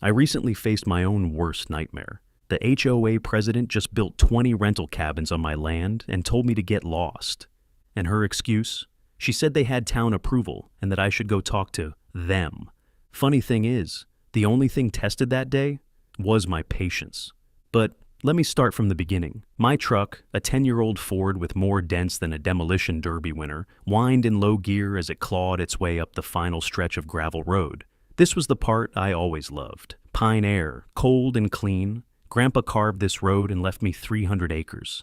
I recently faced my own worst nightmare. The HOA president just built 20 rental cabins on my land and told me to get lost. And her excuse? She said they had town approval and that I should go talk to them. Funny thing is, the only thing tested that day was my patience. But let me start from the beginning. My truck, a 10-year-old Ford with more dents than a demolition derby winner, whined in low gear as it clawed its way up the final stretch of gravel road. This was the part I always loved. Pine air, cold and clean. Grandpa carved this road and left me 300 acres.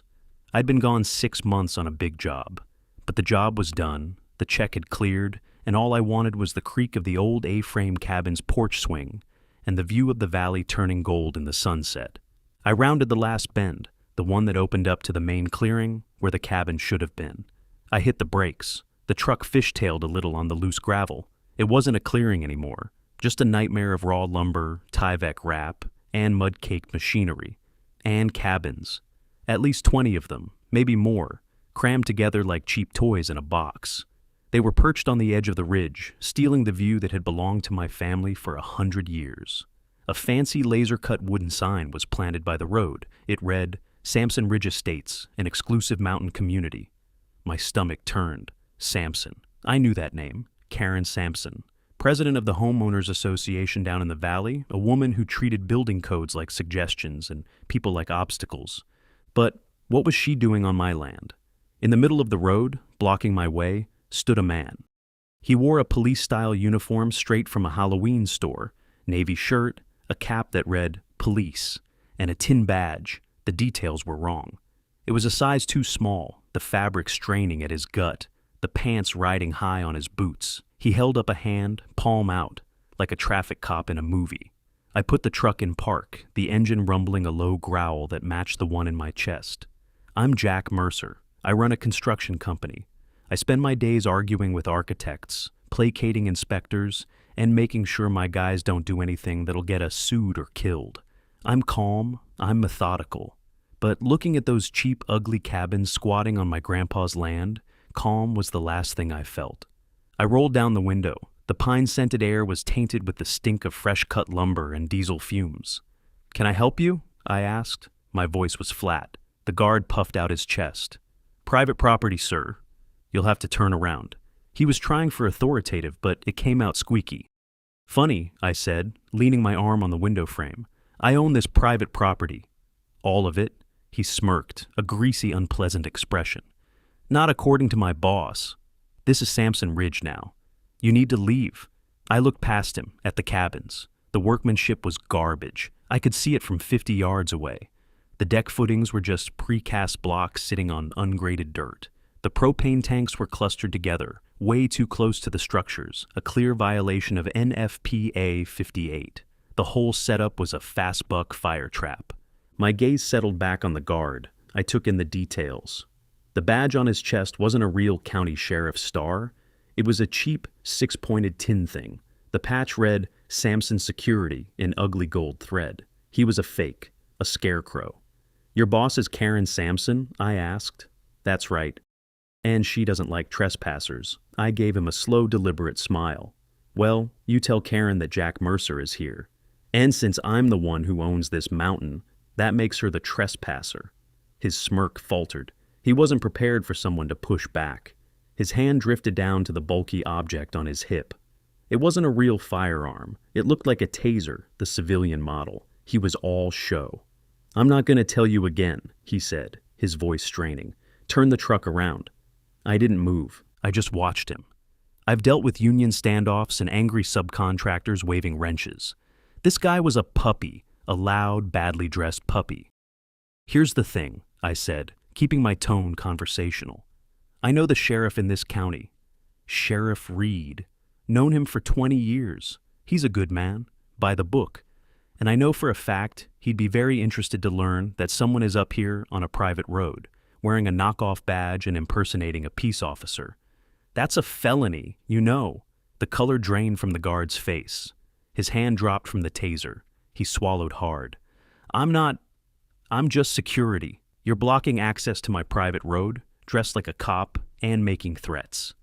I'd been gone 6 months on a big job. But the job was done, the check had cleared, and all I wanted was the creak of the old A-frame cabin's porch swing and the view of the valley turning gold in the sunset. I rounded the last bend, the one that opened up to the main clearing where the cabin should have been. I hit the brakes. The truck fishtailed a little on the loose gravel. It wasn't a clearing anymore, just a nightmare of raw lumber, Tyvek wrap, and mud-caked machinery. And cabins. At least 20 of them, maybe more, crammed together like cheap toys in a box. They were perched on the edge of the ridge, stealing the view that had belonged to my family for 100 years. A fancy laser-cut wooden sign was planted by the road. It read, Sampson Ridge Estates, an exclusive mountain community. My stomach turned. Sampson. I knew that name. Karen Sampson. President of the Homeowners Association down in the valley, a woman who treated building codes like suggestions and people like obstacles. But what was she doing on my land? In the middle of the road, blocking my way, stood a man. He wore a police-style uniform straight from a Halloween store, navy shirt, a cap that read, Police, and a tin badge. The details were wrong. It was a size too small, the fabric straining at his gut, the pants riding high on his boots. He held up a hand, palm out, like a traffic cop in a movie. I put the truck in park, the engine rumbling a low growl that matched the one in my chest. I'm Jack Mercer. I run a construction company. I spend my days arguing with architects, placating inspectors, and making sure my guys don't do anything that'll get us sued or killed. I'm calm, I'm methodical. But looking at those cheap, ugly cabins squatting on my grandpa's land, calm was the last thing I felt. I rolled down the window. The pine-scented air was tainted with the stink of fresh-cut lumber and diesel fumes. "Can I help you?" I asked. My voice was flat. The guard puffed out his chest. "Private property, sir. You'll have to turn around." He was trying for authoritative, but it came out squeaky. "Funny," I said, leaning my arm on the window frame. "I own this private property." "All of it?" He smirked, a greasy, unpleasant expression. "Not according to my boss. This is Sampson Ridge now. You need to leave." I looked past him, at the cabins. The workmanship was garbage. I could see it from 50 yards away. The deck footings were just precast blocks sitting on ungraded dirt. The propane tanks were clustered together, way too close to the structures, a clear violation of NFPA 58. The whole setup was a fast buck fire trap. My gaze settled back on the guard. I took in the details. The badge on his chest wasn't a real county sheriff's star. It was a cheap, six-pointed tin thing. The patch read, Sampson Security, in ugly gold thread. He was a fake, a scarecrow. "Your boss is Karen Sampson?" I asked. "That's right. And she doesn't like trespassers." I gave him a slow, deliberate smile. "Well, you tell Karen that Jack Mercer is here. And since I'm the one who owns this mountain, that makes her the trespasser." His smirk faltered. He wasn't prepared for someone to push back. His hand drifted down to the bulky object on his hip. It wasn't a real firearm. It looked like a taser, the civilian model. He was all show. "I'm not going to tell you again," he said, his voice straining. "Turn the truck around." I didn't move. I just watched him. I've dealt with union standoffs and angry subcontractors waving wrenches. This guy was a puppy, a loud, badly dressed puppy. "Here's the thing," I said, keeping my tone conversational. "I know the sheriff in this county. Sheriff Reed. Known him for 20 years. He's a good man, by the book. And I know for a fact he'd be very interested to learn that someone is up here on a private road, wearing a knockoff badge and impersonating a peace officer. That's a felony, you know." The color drained from the guard's face. His hand dropped from the taser. He swallowed hard. I'm just security. You're blocking access to my private road, dressed like a cop, and making threats.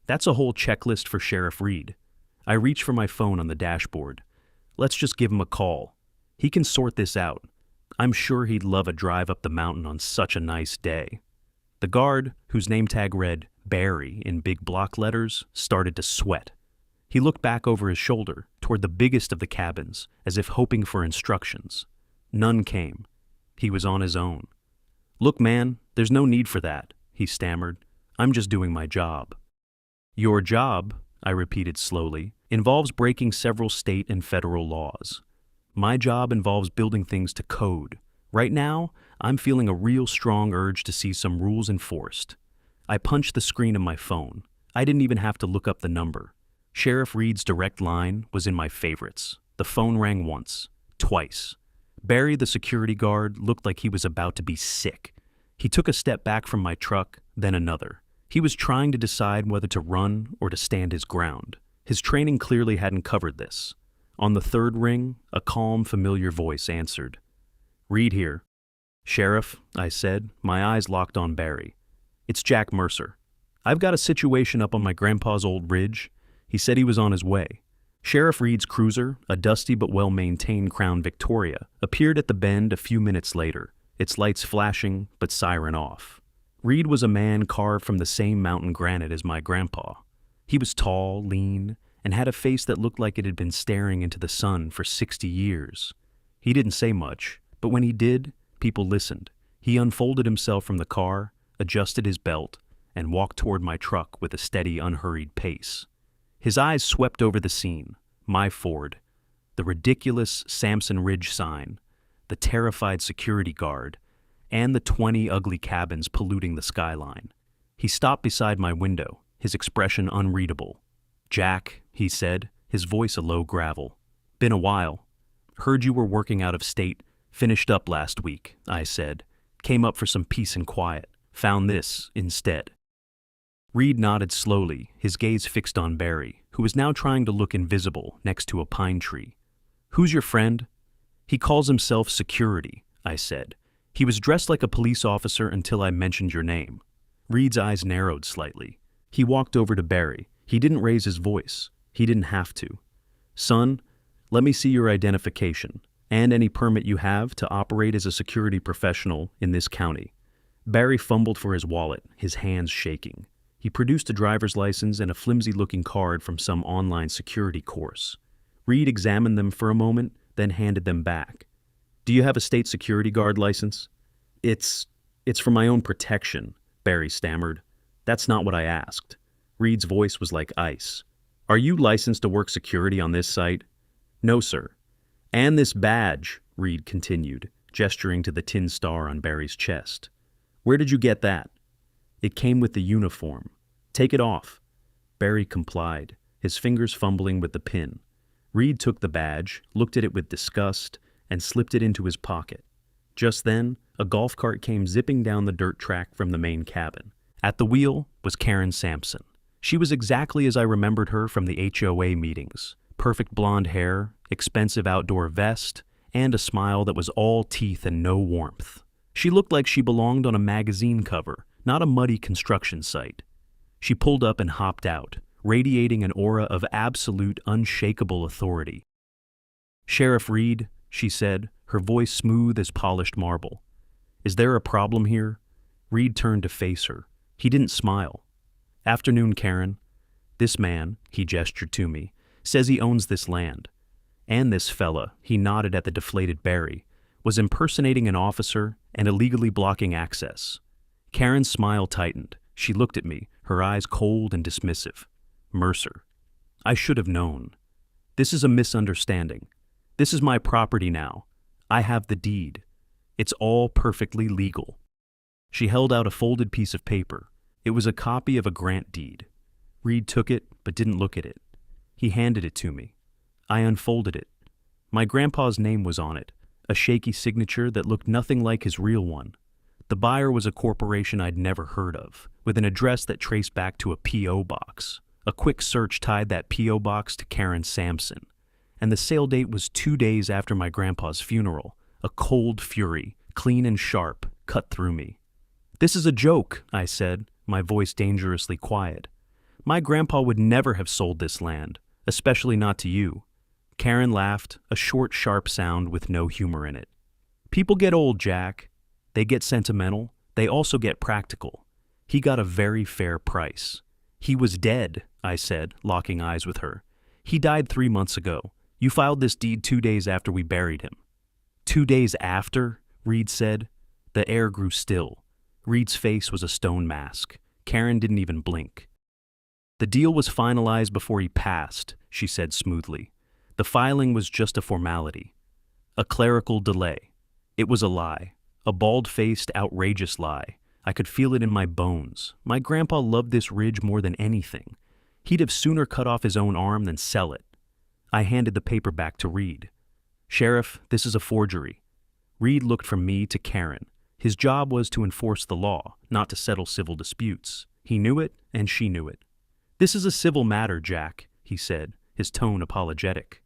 That's a whole checklist for Sheriff Reed." I reached for my phone on the dashboard. Let's just give him a call. He can sort this out. I'm sure he'd love a drive up the mountain on such a nice day." The guard, whose name tag read Barry in big block letters, started to sweat. He looked back over his shoulder toward the biggest of the cabins, as if hoping for instructions. None came. He was on his own. "Look, man, there's no need for that," he stammered. "I'm just doing my job." "Your job," I repeated slowly, "involves breaking several state and federal laws. My job involves building things to code. Right now, I'm feeling a real strong urge to see some rules enforced." I punched the screen of my phone. I didn't even have to look up the number. Sheriff Reed's direct line was in my favorites. The phone rang once, twice. Barry, the security guard, looked like he was about to be sick. He took a step back from my truck, then another. He was trying to decide whether to run or to stand his ground. His training clearly hadn't covered this. On the third ring, a calm, familiar voice answered. "Reed here." "Sheriff," I said, my eyes locked on Barry. "It's Jack Mercer. I've got a situation up on my grandpa's old ridge." He said he was on his way. Sheriff Reed's cruiser, a dusty but well-maintained Crown Victoria, appeared at the bend a few minutes later, its lights flashing but siren off. Reed was a man carved from the same mountain granite as my grandpa. He was tall, lean, and had a face that looked like it had been staring into the sun for 60 years. He didn't say much, but when he did, people listened. He unfolded himself from the car, adjusted his belt, and walked toward my truck with a steady, unhurried pace. His eyes swept over the scene, my Ford, the ridiculous Sampson Ridge sign, the terrified security guard, and the 20 ugly cabins polluting the skyline. He stopped beside my window, his expression unreadable. "Jack," he said, his voice a low gravel. "Been a while. Heard you were working out of state. Finished up last week," I said. "Came up for some peace and quiet. Found this instead." Reed nodded slowly, his gaze fixed on Barry, who was now trying to look invisible next to a pine tree. "Who's your friend?" "He calls himself Security," I said. "He was dressed like a police officer until I mentioned your name." Reed's eyes narrowed slightly. He walked over to Barry. He didn't raise his voice. He didn't have to. "Son, let me see your identification, and any permit you have to operate as a security professional in this county." Barry fumbled for his wallet, his hands shaking. He produced a driver's license and a flimsy-looking card from some online security course. Reed examined them for a moment, then handed them back. "Do you have a state security guard license?" It's for my own protection," Barry stammered. "That's not what I asked." Reed's voice was like ice. "Are you licensed to work security on this site?" "No, sir." "And this badge," Reed continued, gesturing to the tin star on Barry's chest. "Where did you get that?" "It came with the uniform. Take it off." Barry complied, his fingers fumbling with the pin. Reed took the badge, looked at it with disgust, and slipped it into his pocket. Just then, a golf cart came zipping down the dirt track from the main cabin. At the wheel was Karen Sampson. She was exactly as I remembered her from the HOA meetings. Perfect blonde hair, expensive outdoor vest, and a smile that was all teeth and no warmth. She looked like she belonged on a magazine cover, not a muddy construction site. She pulled up and hopped out, radiating an aura of absolute, unshakable authority. "Sheriff Reed," she said, her voice smooth as polished marble. "Is there a problem here?" Reed turned to face her. He didn't smile. "Afternoon, Karen. This man," he gestured to me, "says he owns this land. And this fella," he nodded at the deflated Barry, "was impersonating an officer and illegally blocking access." Karen's smile tightened. She looked at me, her eyes cold and dismissive. "Mercer. I should have known. This is a misunderstanding. This is my property now. I have the deed. It's all perfectly legal." She held out a folded piece of paper. It was a copy of a grant deed. Reed took it, but didn't look at it. He handed it to me. I unfolded it. My grandpa's name was on it, a shaky signature that looked nothing like his real one. The buyer was a corporation I'd never heard of, with an address that traced back to a P.O. box. A quick search tied that P.O. box to Karen Sampson, and the sale date was 2 days after my grandpa's funeral. A cold fury, clean and sharp, cut through me. "This is a joke," I said, my voice dangerously quiet. "My grandpa would never have sold this land, especially not to you. Karen laughed, a short, sharp sound with no humor in it. People get old, Jack. They get sentimental. They also get practical. He got a very fair price. He was dead, I said, locking eyes with her. He died 3 months ago. You filed this deed 2 days after we buried him. 2 days after? Reed said. The air grew still. Reed's face was a stone mask. Karen didn't even blink. The deal was finalized before he passed, she said smoothly. The filing was just a formality. A clerical delay. It was a lie. A bald-faced, outrageous lie. I could feel it in my bones. My grandpa loved this ridge more than anything. He'd have sooner cut off his own arm than sell it. I handed the paper back to Reed. Sheriff, this is a forgery. Reed looked from me to Karen. His job was to enforce the law, not to settle civil disputes. He knew it, and she knew it. This is a civil matter, Jack, he said, his tone apologetic.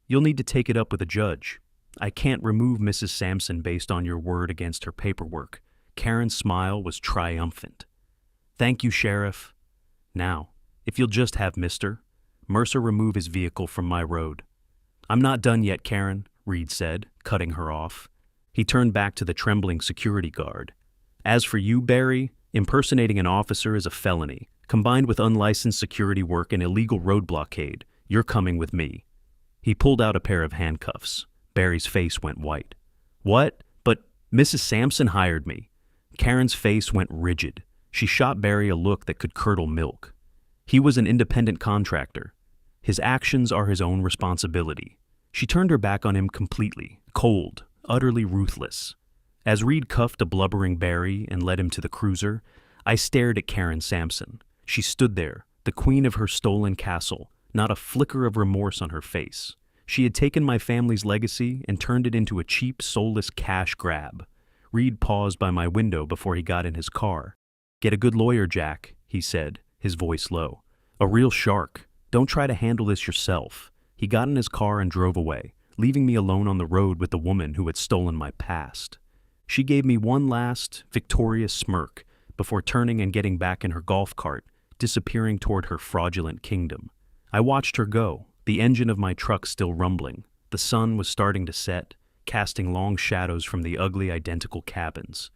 You'll need to take it up with a judge. I can't remove Mrs. Sampson based on your word against her paperwork. Karen's smile was triumphant. Thank you, Sheriff. Now, if you'll just have Mr. Mercer remove his vehicle from my road. I'm not done yet, Karen, Reed said, cutting her off. He turned back to the trembling security guard. As for you, Barry, impersonating an officer is a felony. Combined with unlicensed security work and illegal road blockade, you're coming with me. He pulled out a pair of handcuffs. Barry's face went white. What? But Mrs. Sampson hired me. Karen's face went rigid. She shot Barry a look that could curdle milk. He was an independent contractor. His actions are his own responsibility. She turned her back on him completely, cold, utterly ruthless. As Reed cuffed a blubbering Barry and led him to the cruiser, I stared at Karen Sampson. She stood there, the queen of her stolen castle, not a flicker of remorse on her face. She had taken my family's legacy and turned it into a cheap, soulless cash grab. Reed paused by my window before he got in his car. Get a good lawyer, Jack, he said, his voice low. A real shark. Don't try to handle this yourself. He got in his car and drove away, leaving me alone on the road with the woman who had stolen my past. She gave me one last, victorious smirk before turning and getting back in her golf cart, disappearing toward her fraudulent kingdom. I watched her go, the engine of my truck still rumbling. The sun was starting to set, casting long shadows from the ugly identical cabins.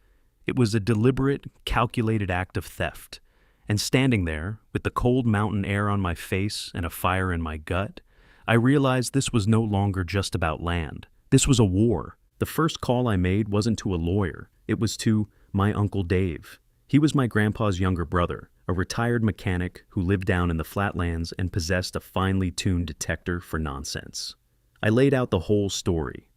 It was a deliberate, calculated act of theft. And standing there, with the cold mountain air on my face and a fire in my gut, I realized this was no longer just about land. This was a war. The first call I made wasn't to a lawyer. It was to my Uncle Dave. He was my grandpa's younger brother, a retired mechanic who lived down in the flatlands and possessed a finely tuned detector for nonsense. I laid out the whole story.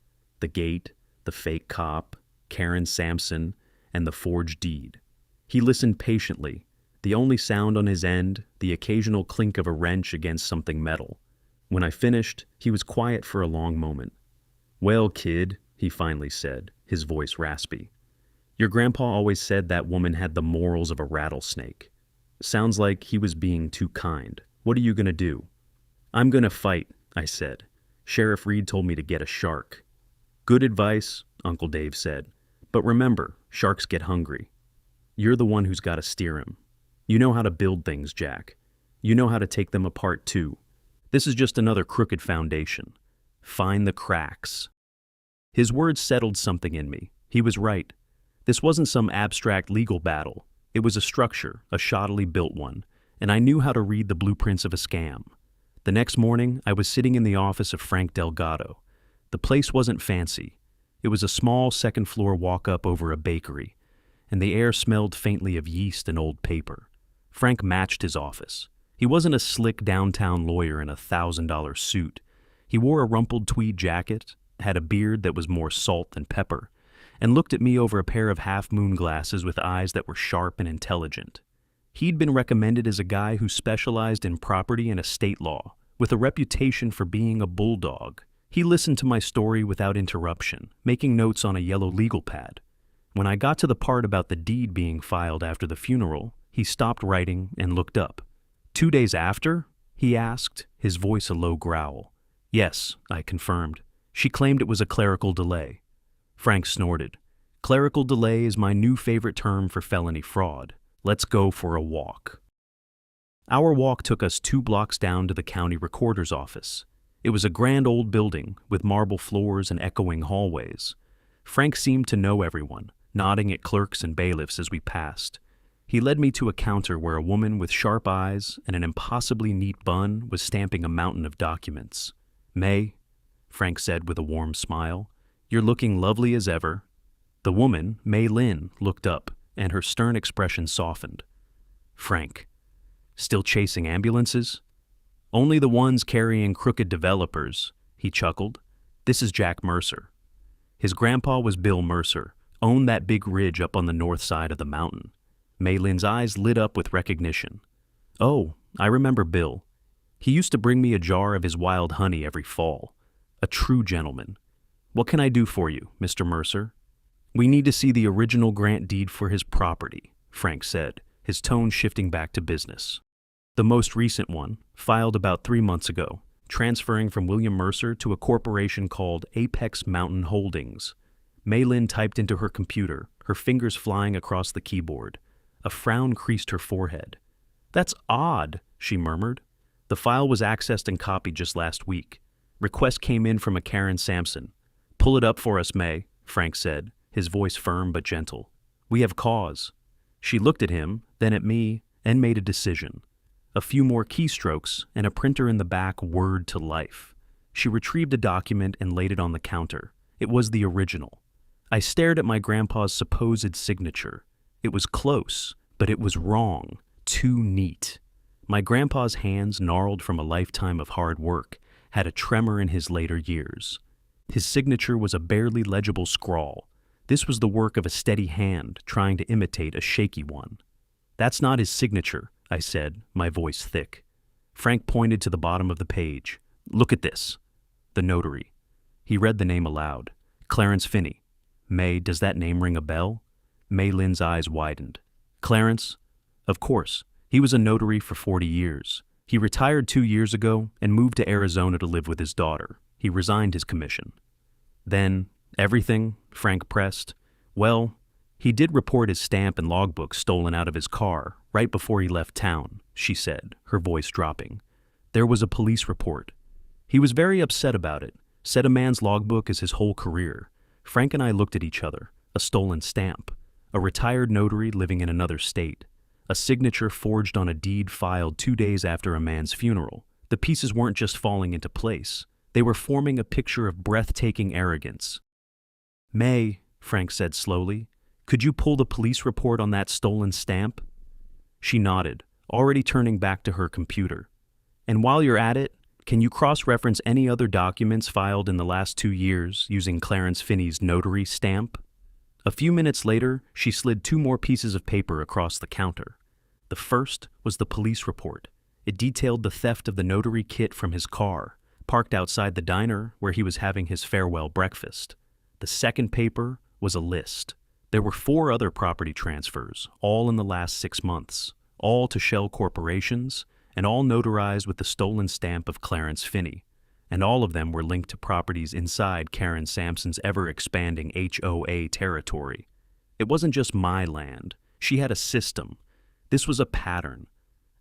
The gate, the fake cop, Karen Sampson, and the forged deed. He listened patiently, the only sound on his end, the occasional clink of a wrench against something metal. When I finished, he was quiet for a long moment. Well, kid, he finally said, his voice raspy. Your grandpa always said that woman had the morals of a rattlesnake. Sounds like he was being too kind. What are you going to do? I'm going to fight, I said. Sheriff Reed told me to get a shark. Good advice, Uncle Dave said. But remember, sharks get hungry. You're the one who's got to steer him. You know how to build things, Jack. You know how to take them apart, too. This is just another crooked foundation. Find the cracks. His words settled something in me. He was right. This wasn't some abstract legal battle. It was a structure, a shoddily built one, and I knew how to read the blueprints of a scam. The next morning, I was sitting in the office of Frank Delgado. The place wasn't fancy. It was a small second-floor walk-up over a bakery, and the air smelled faintly of yeast and old paper. Frank matched his office. He wasn't a slick downtown lawyer in a $1,000 suit. He wore a rumpled tweed jacket, had a beard that was more salt than pepper, and looked at me over a pair of half-moon glasses with eyes that were sharp and intelligent. He'd been recommended as a guy who specialized in property and estate law, with a reputation for being a bulldog. He listened to my story without interruption, making notes on a yellow legal pad. When I got to the part about the deed being filed after the funeral, he stopped writing and looked up. 2 days after? He asked, his voice a low growl. Yes, I confirmed. She claimed it was a clerical delay. Frank snorted. Clerical delay is my new favorite term for felony fraud. Let's go for a walk. Our walk took us 2 blocks down to the county recorder's office. It was a grand old building with marble floors and echoing hallways. Frank seemed to know everyone, nodding at clerks and bailiffs as we passed. He led me to a counter where a woman with sharp eyes and an impossibly neat bun was stamping a mountain of documents. "May," Frank said with a warm smile, "you're looking lovely as ever." The woman, May Lynn, looked up, and her stern expression softened. "Frank, still chasing ambulances?" "Only the ones carrying crooked developers," he chuckled. "This is Jack Mercer." His grandpa was Bill Mercer, owned that big ridge up on the north side of the mountain. May Lynn's eyes lit up with recognition. "Oh, I remember Bill. He used to bring me a jar of his wild honey every fall. A true gentleman. What can I do for you, Mr. Mercer?" "We need to see the original grant deed for his property," Frank said, his tone shifting back to business. "The most recent one, filed about 3 months ago, transferring from William Mercer to a corporation called Apex Mountain Holdings." May Lynn typed into her computer, her fingers flying across the keyboard. A frown creased her forehead. "That's odd," she murmured. "The file was accessed and copied just last week. Request came in from a Karen Sampson." "Pull it up for us, May," Frank said, his voice firm but gentle. "We have cause." She looked at him, then at me, and made a decision. A few more keystrokes, and a printer in the back whirred to life. She retrieved a document and laid it on the counter. It was the original. I stared at my grandpa's supposed signature. It was close, but it was wrong. Too neat. My grandpa's hands, gnarled from a lifetime of hard work, had a tremor in his later years. His signature was a barely legible scrawl. This was the work of a steady hand trying to imitate a shaky one. "That's not his signature," I said, my voice thick. Frank pointed to the bottom of the page. "Look at this." The notary. He read the name aloud. "Clarence Finney." "May, does that name ring a bell?" May Lynn's eyes widened. "Clarence? Of course. He was a notary for 40 years. He retired 2 years ago and moved to Arizona to live with his daughter. He resigned his commission." "Then, everything?" Frank pressed. "Well, he did report his stamp and logbook stolen out of his car right before he left town," she said, her voice dropping. "There was a police report. He was very upset about it, said a man's logbook is his whole career." Frank and I looked at each other. A stolen stamp. A retired notary living in another state. A signature forged on a deed filed 2 days after a man's funeral. The pieces weren't just falling into place. They were forming a picture of breathtaking arrogance. "May," Frank said slowly, "could you pull the police report on that stolen stamp?" She nodded, already turning back to her computer. "And while you're at it, can you cross-reference any other documents filed in the last 2 years using Clarence Finney's notary stamp?" A few minutes later, she slid 2 more pieces of paper across the counter. The first was the police report. It detailed the theft of the notary kit from his car, parked outside the diner where he was having his farewell breakfast. The second paper was a list. There were 4 other property transfers, all in the last 6 months, all to shell corporations, and all notarized with the stolen stamp of Clarence Finney. And all of them were linked to properties inside Karen Sampson's ever-expanding HOA territory. It wasn't just my land. She had a system. This was a pattern.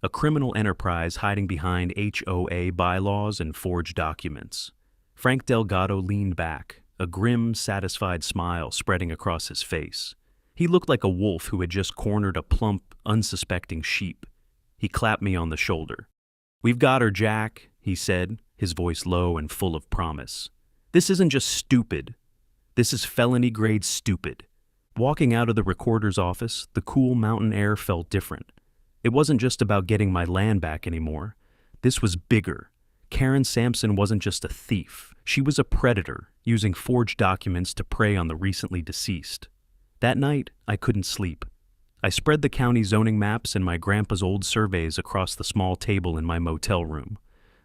A criminal enterprise hiding behind HOA bylaws and forged documents. Frank Delgado leaned back, a grim, satisfied smile spreading across his face. He looked like a wolf who had just cornered a plump, unsuspecting sheep. He clapped me on the shoulder. "We've got her, Jack," he said, his voice low and full of promise. "This isn't just stupid. This is felony-grade stupid." Walking out of the recorder's office, the cool mountain air felt different. It wasn't just about getting my land back anymore. This was bigger. Karen Sampson wasn't just a thief. She was a predator, using forged documents to prey on the recently deceased. That night, I couldn't sleep. I spread the county zoning maps and my grandpa's old surveys across the small table in my motel room.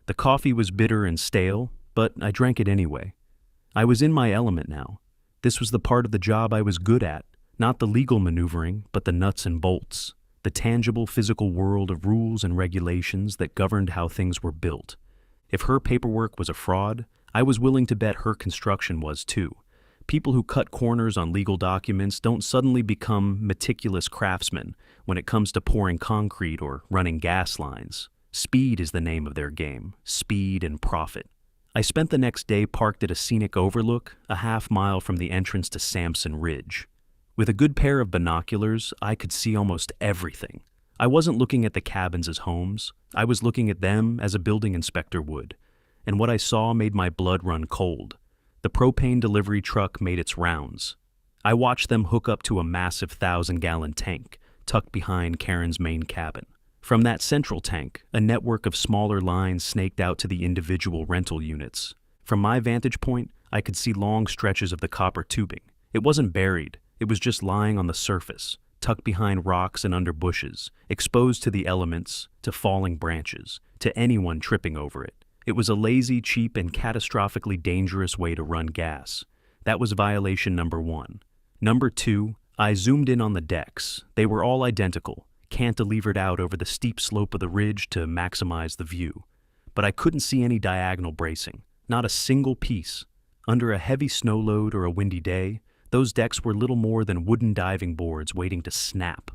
The coffee was bitter and stale, but I drank it anyway. I was in my element now. This was the part of the job I was good at, not the legal maneuvering, but the nuts and bolts, the tangible physical world of rules and regulations that governed how things were built. If her paperwork was a fraud, I was willing to bet her construction was too. People who cut corners on legal documents don't suddenly become meticulous craftsmen when it comes to pouring concrete or running gas lines. Speed is the name of their game. Speed and profit. I spent the next day parked at a scenic overlook a half-mile from the entrance to Sampson Ridge. With a good pair of binoculars, I could see almost everything. I wasn't looking at the cabins as homes. I was looking at them as a building inspector would. And what I saw made my blood run cold. The propane delivery truck made its rounds. I watched them hook up to a massive 1,000-gallon tank tucked behind Karen's main cabin. From that central tank, a network of smaller lines snaked out to the individual rental units. From my vantage point, I could see long stretches of the copper tubing. It wasn't buried, it was just lying on the surface, tucked behind rocks and under bushes, exposed to the elements, to falling branches, to anyone tripping over it. It was a lazy, cheap, and catastrophically dangerous way to run gas. That was violation number 1. Number 2, I zoomed in on the decks. They were all identical, cantilevered out over the steep slope of the ridge to maximize the view. But I couldn't see any diagonal bracing, not a single piece. Under a heavy snow load or a windy day, those decks were little more than wooden diving boards waiting to snap.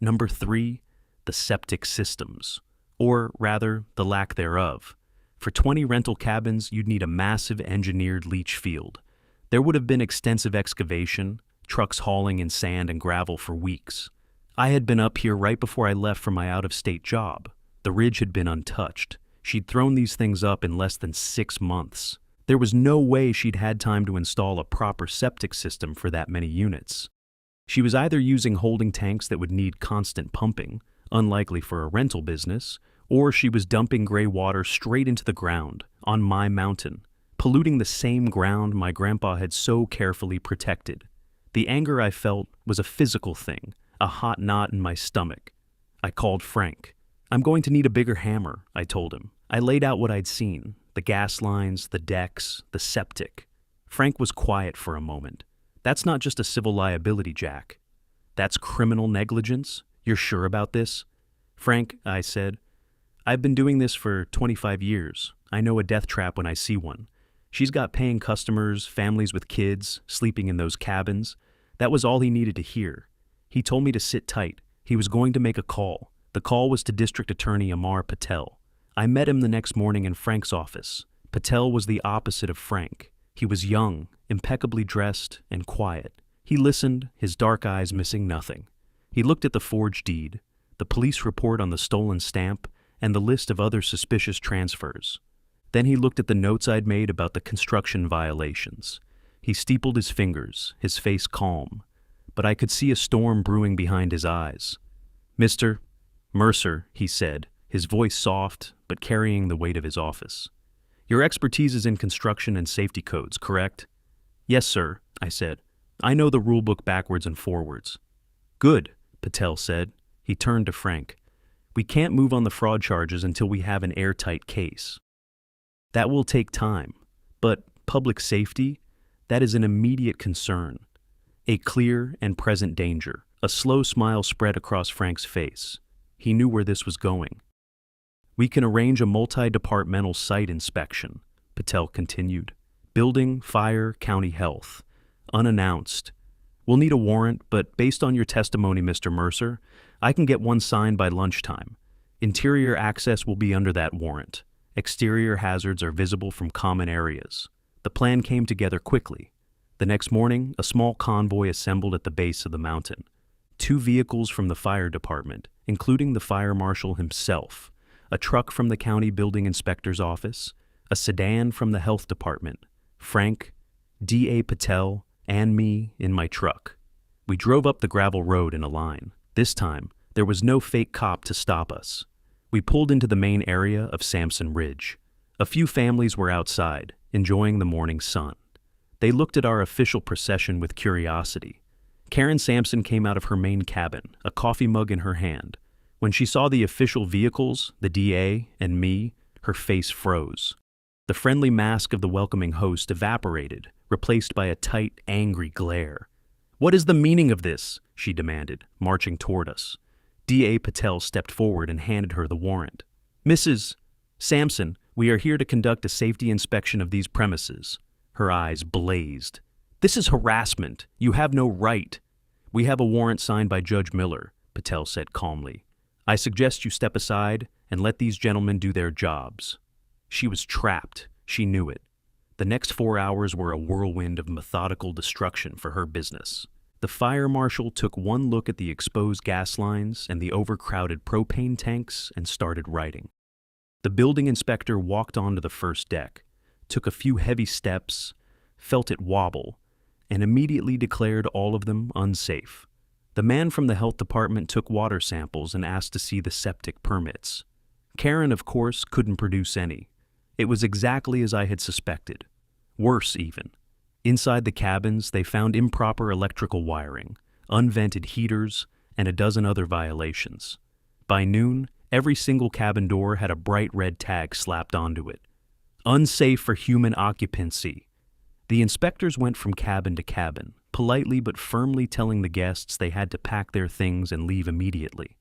Number 3, the septic systems, or rather, the lack thereof. For 20 rental cabins, you'd need a massive engineered leach field. There would have been extensive excavation, trucks hauling in sand and gravel for weeks. I had been up here right before I left for my out-of-state job. The ridge had been untouched. She'd thrown these things up in less than 6 months. There was no way she'd had time to install a proper septic system for that many units. She was either using holding tanks that would need constant pumping, unlikely for a rental business, or she was dumping gray water straight into the ground, on my mountain, polluting the same ground my grandpa had so carefully protected. The anger I felt was a physical thing, a hot knot in my stomach. I called Frank. "I'm going to need a bigger hammer," I told him. I laid out what I'd seen, the gas lines, the decks, the septic. Frank was quiet for a moment. "That's not just a civil liability, Jack. That's criminal negligence? You're sure about this?" "Frank," I said, "I've been doing this for 25 years. I know a death trap when I see one. She's got paying customers, families with kids, sleeping in those cabins." That was all he needed to hear. He told me to sit tight. He was going to make a call. The call was to District Attorney Amar Patel. I met him the next morning in Frank's office. Patel was the opposite of Frank. He was young, impeccably dressed, and quiet. He listened, his dark eyes missing nothing. He looked at the forged deed, the police report on the stolen stamp, and the list of other suspicious transfers. Then he looked at the notes I'd made about the construction violations. He steepled his fingers, his face calm, but I could see a storm brewing behind his eyes. "Mr. Mercer," he said, his voice soft but carrying the weight of his office. "Your expertise is in construction and safety codes, correct?" "Yes, sir," I said. "I know the rulebook backwards and forwards." "Good," Patel said. He turned to Frank. "We can't move on the fraud charges until we have an airtight case. That will take time, but public safety, that is an immediate concern. A clear and present danger." A slow smile spread across Frank's face. He knew where this was going. "We can arrange a multi-departmental site inspection," Patel continued. "Building, fire, county health. Unannounced. We'll need a warrant, but based on your testimony, Mr. Mercer, I can get one signed by lunchtime. Interior access will be under that warrant. Exterior hazards are visible from common areas." The plan came together quickly. The next morning, a small convoy assembled at the base of the mountain. 2 vehicles from the fire department, including the fire marshal himself, a truck from the county building inspector's office, a sedan from the health department, Frank, D.A. Patel, and me in my truck. We drove up the gravel road in a line. This time, there was no fake cop to stop us. We pulled into the main area of Sampson Ridge. A few families were outside, enjoying the morning sun. They looked at our official procession with curiosity. Karen Sampson came out of her main cabin, a coffee mug in her hand. When she saw the official vehicles, the DA, and me, her face froze. The friendly mask of the welcoming host evaporated, replaced by a tight, angry glare. "What is the meaning of this?" she demanded, marching toward us. D.A. Patel stepped forward and handed her the warrant. "Mrs. Sampson, we are here to conduct a safety inspection of these premises." Her eyes blazed. "This is harassment. You have no right." "We have a warrant signed by Judge Miller," Patel said calmly. "I suggest you step aside and let these gentlemen do their jobs." She was trapped. She knew it. The next 4 hours were a whirlwind of methodical destruction for her business. The fire marshal took one look at the exposed gas lines and the overcrowded propane tanks and started writing. The building inspector walked onto the first deck, took a few heavy steps, felt it wobble, and immediately declared all of them unsafe. The man from the health department took water samples and asked to see the septic permits. Karen, of course, couldn't produce any. It was exactly as I had suspected. Worse, even. Inside the cabins, they found improper electrical wiring, unvented heaters, and a dozen other violations. By noon, every single cabin door had a bright red tag slapped onto it. Unsafe for human occupancy. The inspectors went from cabin to cabin, politely but firmly telling the guests they had to pack their things and leave immediately.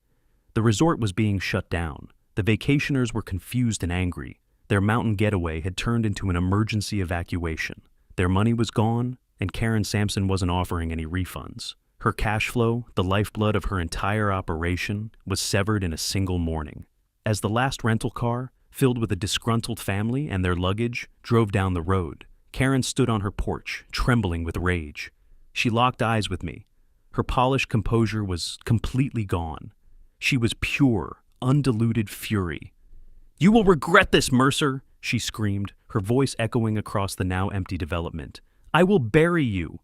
The resort was being shut down. The vacationers were confused and angry. Their mountain getaway had turned into an emergency evacuation. Their money was gone, and Karen Sampson wasn't offering any refunds. Her cash flow, the lifeblood of her entire operation, was severed in a single morning. As the last rental car, filled with a disgruntled family and their luggage, drove down the road, Karen stood on her porch, trembling with rage. She locked eyes with me. Her polished composure was completely gone. She was pure, undiluted fury. "You will regret this, Mercer!" she screamed, her voice echoing across the now empty development. "I will bury you!"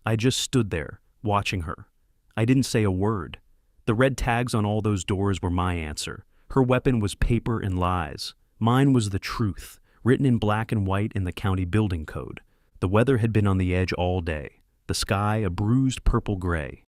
I just stood there, watching her. I didn't say a word. The red tags on all those doors were my answer. Her weapon was paper and lies. Mine was the truth, written in black and white in the county building code. The weather had been on the edge all day, the sky a bruised purple-gray.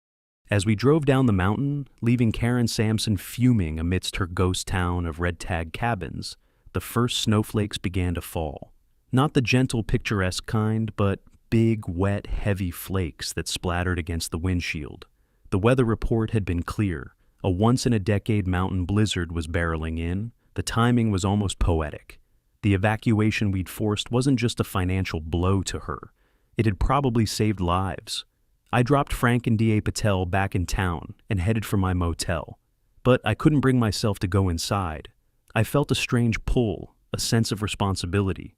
As we drove down the mountain, leaving Karen Sampson fuming amidst her ghost town of red-tag cabins, the first snowflakes began to fall. Not the gentle, picturesque kind, but big, wet, heavy flakes that splattered against the windshield. The weather report had been clear. A once-in-a-decade mountain blizzard was barreling in. The timing was almost poetic. The evacuation we'd forced wasn't just a financial blow to her. It had probably saved lives. I dropped Frank and D.A. Patel back in town and headed for my motel. But I couldn't bring myself to go inside. I felt a strange pull, a sense of responsibility.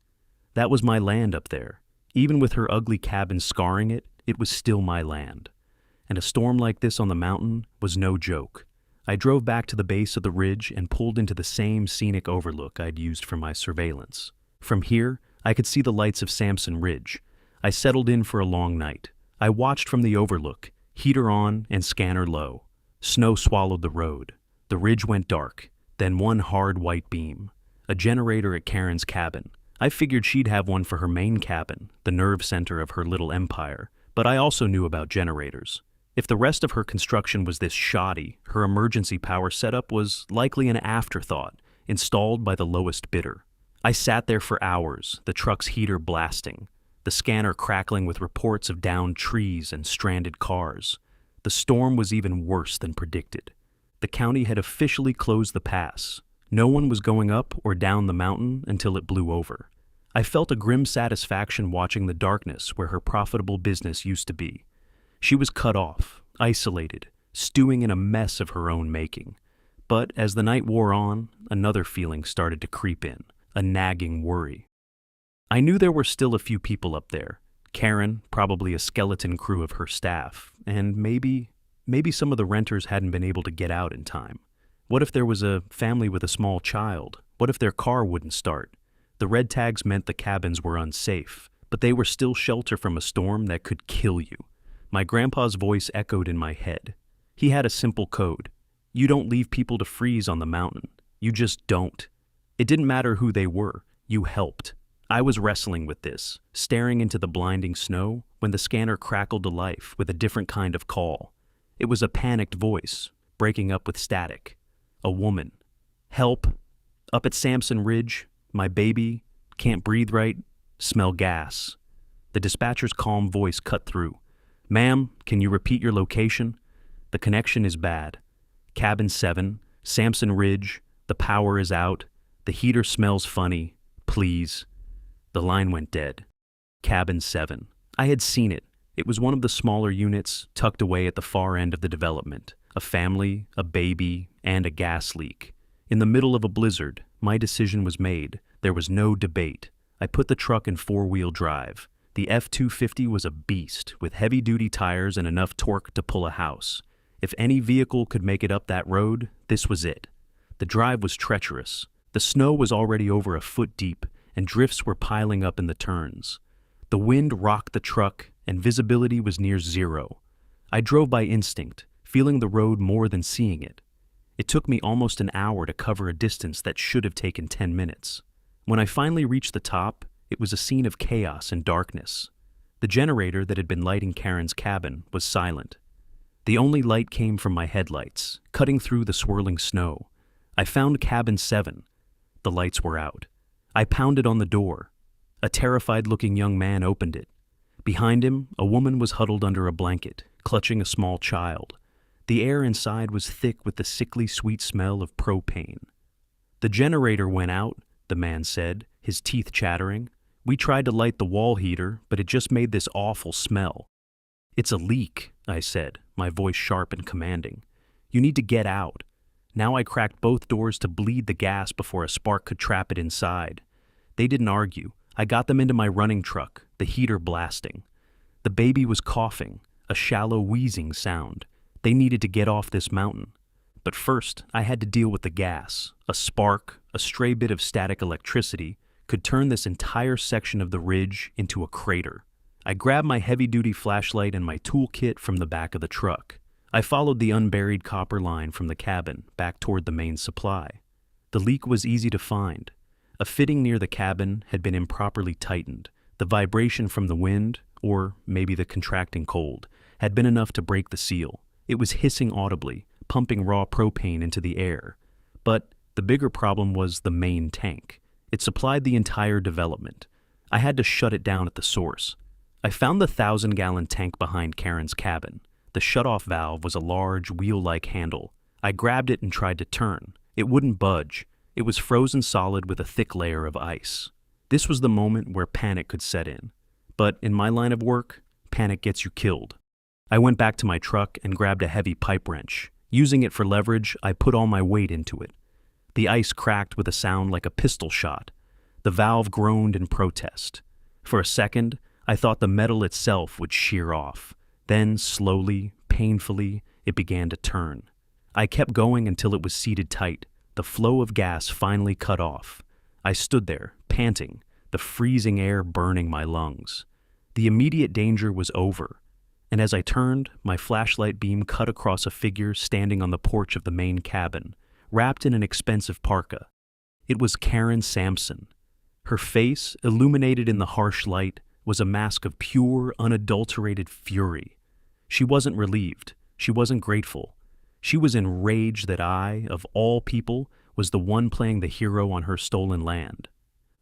That was my land up there. Even with her ugly cabin scarring it, it was still my land. And a storm like this on the mountain was no joke. I drove back to the base of the ridge and pulled into the same scenic overlook I'd used for my surveillance. From here, I could see the lights of Sampson Ridge. I settled in for a long night. I watched from the overlook, heater on and scanner low. Snow swallowed the road. The ridge went dark, then one hard white beam. A generator at Karen's cabin. I figured she'd have one for her main cabin, the nerve center of her little empire, but I also knew about generators. If the rest of her construction was this shoddy, her emergency power setup was likely an afterthought, installed by the lowest bidder. I sat there for hours, the truck's heater blasting, the scanner crackling with reports of downed trees and stranded cars. The storm was even worse than predicted. The county had officially closed the pass. No one was going up or down the mountain until it blew over. I felt a grim satisfaction watching the darkness where her profitable business used to be. She was cut off, isolated, stewing in a mess of her own making. But as the night wore on, another feeling started to creep in, a nagging worry. I knew there were still a few people up there. Karen, probably a skeleton crew of her staff, and maybe some of the renters hadn't been able to get out in time. What if there was a family with a small child? What if their car wouldn't start? The red tags meant the cabins were unsafe, but they were still shelter from a storm that could kill you. My grandpa's voice echoed in my head. He had a simple code. You don't leave people to freeze on the mountain. You just don't. It didn't matter who they were. You helped. I was wrestling with this, staring into the blinding snow, when the scanner crackled to life with a different kind of call. It was a panicked voice, breaking up with static. A woman. Help. Up at Sampson Ridge. My baby. Can't breathe right. Smell gas. The dispatcher's calm voice cut through. Ma'am, can you repeat your location? The connection is bad. Cabin 7, Sampson Ridge. The power is out. The heater smells funny. Please. The line went dead. Cabin 7. I had seen it. It was one of the smaller units tucked away at the far end of the development. A family, a baby, and a gas leak. In the middle of a blizzard, my decision was made. There was no debate. I put the truck in four-wheel drive. The F-250 was a beast, with heavy-duty tires and enough torque to pull a house. If any vehicle could make it up that road, this was it. The drive was treacherous. The snow was already over a foot deep, and drifts were piling up in the turns. The wind rocked the truck, and visibility was near zero. I drove by instinct, feeling the road more than seeing it. It took me almost an hour to cover a distance that should have taken 10 minutes. When I finally reached the top, it was a scene of chaos and darkness. The generator that had been lighting Karen's cabin was silent. The only light came from my headlights, cutting through the swirling snow. I found cabin 7. The lights were out. I pounded on the door. A terrified-looking young man opened it. Behind him, a woman was huddled under a blanket, clutching a small child. The air inside was thick with the sickly sweet smell of propane. "The generator went out," the man said, his teeth chattering. "We tried to light the wall heater, but it just made this awful smell." "It's a leak," I said, my voice sharp and commanding. "You need to get out." Now I cracked both doors to bleed the gas before a spark could trap it inside. They didn't argue. I got them into my running truck, the heater blasting. The baby was coughing, a shallow wheezing sound. They needed to get off this mountain. But first, I had to deal with the gas. A spark, a stray bit of static electricity, could turn this entire section of the ridge into a crater. I grabbed my heavy-duty flashlight and my toolkit from the back of the truck. I followed the unburied copper line from the cabin back toward the main supply. The leak was easy to find. A fitting near the cabin had been improperly tightened. The vibration from the wind, or maybe the contracting cold, had been enough to break the seal. It was hissing audibly, pumping raw propane into the air. But the bigger problem was the main tank. It supplied the entire development. I had to shut it down at the source. I found the 1,000-gallon tank behind Karen's cabin. The shutoff valve was a large, wheel-like handle. I grabbed it and tried to turn. It wouldn't budge. It was frozen solid with a thick layer of ice. This was the moment where panic could set in. But in my line of work, panic gets you killed. I went back to my truck and grabbed a heavy pipe wrench. Using it for leverage, I put all my weight into it. The ice cracked with a sound like a pistol shot. The valve groaned in protest. For a second, I thought the metal itself would shear off. Then, slowly, painfully, it began to turn. I kept going until it was seated tight. The flow of gas finally cut off. I stood there, panting, the freezing air burning my lungs. The immediate danger was over. And as I turned, my flashlight beam cut across a figure standing on the porch of the main cabin, wrapped in an expensive parka. It was Karen Sampson. Her face, illuminated in the harsh light, was a mask of pure, unadulterated fury. She wasn't relieved. She wasn't grateful. She was enraged that I, of all people, was the one playing the hero on her stolen land.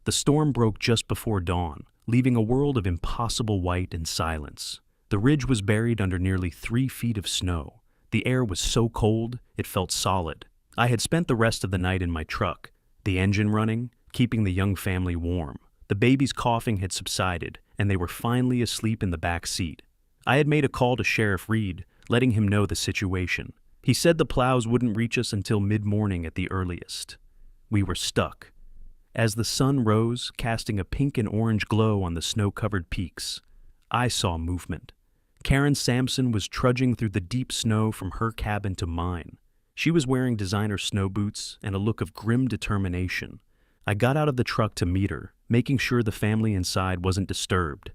The storm broke just before dawn, leaving a world of impossible white and silence. The ridge was buried under nearly 3 feet of snow. The air was so cold, it felt solid. I had spent the rest of the night in my truck, the engine running, keeping the young family warm. The baby's coughing had subsided, and they were finally asleep in the back seat. I had made a call to Sheriff Reed, letting him know the situation. He said the plows wouldn't reach us until mid-morning at the earliest. We were stuck. As the sun rose, casting a pink and orange glow on the snow-covered peaks, I saw movement. Karen Sampson was trudging through the deep snow from her cabin to mine. She was wearing designer snow boots and a look of grim determination. I got out of the truck to meet her, making sure the family inside wasn't disturbed.